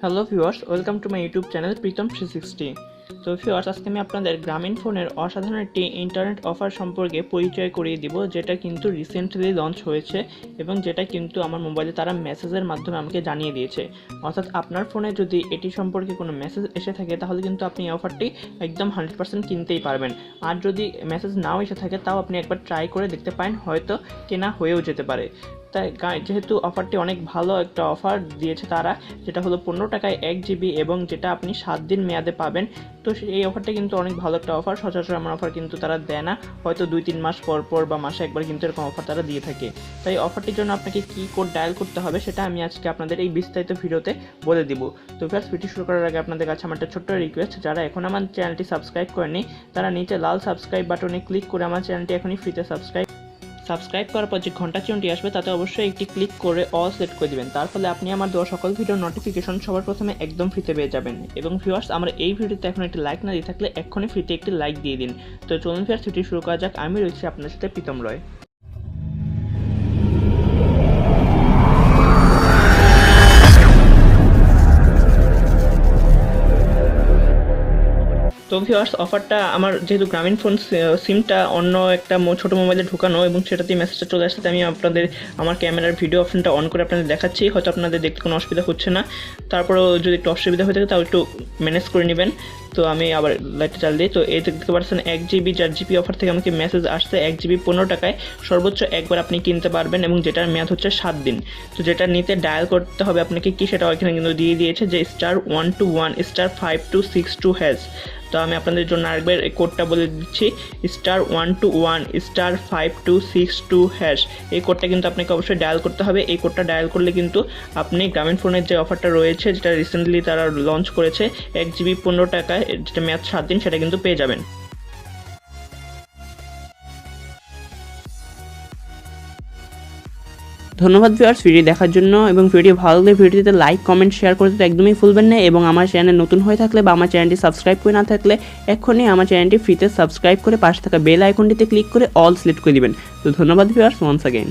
Hello viewers, welcome to my YouTube channel Pritam 360। তো viewers, আজকে আমি আপনাদের গ্রামীণ ফোনের অসাধারণ একটি ইন্টারনেট অফার সম্পর্কে পরিচয় করিয়ে দিব, যেটা কিন্তু রিসেন্টলি লঞ্চ হয়েছে এবং যেটা কিন্তু আমার মোবাইলে তারা মেসেজের মাধ্যমে আমাকে জানিয়ে দিয়েছে। অর্থাৎ আপনার ফোনে যদি এটি সম্পর্কে কোনো মেসেজ এসে থাকে তাহলে কিন্তু আপনি এই অফারটি একদম 100% কিনতেই পারবেন। আর যদি মেসেজ নাও এসে থাকে তাও আপনি একবার ট্রাই করে দেখতে পারেন, হয়তো কেনা হয়েও যেতে পারে। তাই যেহেতু অফারটি অনেক ভালো একটা অফার দিয়েছে তারা, যেটা হলো 15 টাকায় 1 জিবি এবং যেটা আপনি 7 দিন মেয়াদে পাবেন। তো এই অফারটা কিন্তু অনেক ভালো একটা অফার। সচরাচর এমন অফার কিন্তু তারা দেয় না, হয়তো 2-3 মাস পর পর বা মাসে একবার কিন্তু এরকম অফার তারা দিয়ে থাকে। তাই অফারটির জন্য আপনাকে কী কোড ডায়াল করতে হবে সেটা আমি আজকে আপনাদের এই বিস্তারিত ভিডিওতে বলে দিব। তো ফার্স্ট ভিডিও শুরু করার আগে আপনাদের কাছে আমার একটা ছোট্ট রিকোয়েস্ট, যারা এখন আমার চ্যানেলটি সাবস্ক্রাইব করেনি তারা নিচে লাল সাবস্ক্রাইব বাটনে ক্লিক করে আমার চ্যানেলটি এখনই ফ্রিতে সাবস্ক্রাইব করার পর যে ঘন্টা চিহ্নটি আসবে তাতে অবশ্যই একটি ক্লিক করে অল সিলেক্ট করে দিবেন। তার ফলে আপনি আমার দেওয়া সকল ভিডিওর নোটিফিকেশন সবার প্রথমে একদম ফ্রিতে পেয়ে যাবেন। এবং ভিউয়ার্স, আমার এই ভিডিওতে এখন একটি লাইক না দিয়ে থাকলে এক্ষুনি ফ্রিতে একটি লাইক দিয়ে দিন। তো চলুন ভিউয়ার্স, ভিডিও শুরু করা যাক। আমি রয়েছি আপনার সাথে প্রীতম রয়। তো ভিউয়ার্স, অফারটা আমার যেহেতু গ্রামীণ ফোন সিমটা অন্য একটা ছোটো মোবাইলে ঢোকানো এবং সেটাতেই মেসেজটা চলে আসছে, আমি আপনাদের আমার ক্যামেরার ভিডিও অপশনটা অন করে আপনাদের দেখাচ্ছি। হয়তো আপনাদের দেখতে কোনো অসুবিধা হচ্ছে না, তারপরেও যদি একটু অসুবিধা হয়ে থাকে তাও একটু ম্যানেজ করে নেবেন। তো আমি আবার লাইটটা চাল দিই। তো এই দেখতে পাচ্ছেন 1 জিবি 4 জিবি অফার থেকে আমাকে মেসেজ আসছে। 1 জিবি 15 টাকায় সর্বোচ্চ একবার আপনি কিনতে পারবেন এবং যেটার মেয়াদ হচ্ছে 7 দিন। তো যেটা নিতে ডায়াল করতে হবে আপনাকে কি, সেটাও এখানে কিন্তু দিয়ে দিয়েছে যে *121*5262#। তো আমি আপনাদের জন্য আরেকবার এই কোডটা বলে দিচ্ছি, *121*5262#। এই কোডটা কিন্তু আপনাকে অবশ্যই ডায়াল করতে হবে। এই কোডটা ডায়াল করলে কিন্তু আপনি গ্রামীণ ফোনের যে অফারটা রয়েছে, যেটা রিসেন্টলি তারা লঞ্চ করেছে 1 জিবি 15 টাকায়, যেটা মেয়াদ 7 দিন, সেটা কিন্তু পেয়ে যাবেন। ধন্যবাদ ভিউয়ার্স ভিডিও দেখার জন্য, এবং ভিডিও ভালো লাগলে ভিডিওতে লাইক কমেন্ট শেয়ার করতে তো একদমই ভুলবেন না। এবং আমার চ্যানেল নতুন হয়ে থাকলে বা আমার চ্যানেলটি সাবস্ক্রাইব করে না থাকলে এক্ষুনি আমার চ্যানেলটি ফ্রিতে সাবস্ক্রাইব করে পাশে থাকা বেল আইকনটিতে ক্লিক করে অল সিলেক্ট করে দিবেন। তো ধন্যবাদ ভিউয়ার্স ওয়ান্স অ্যাগেইন।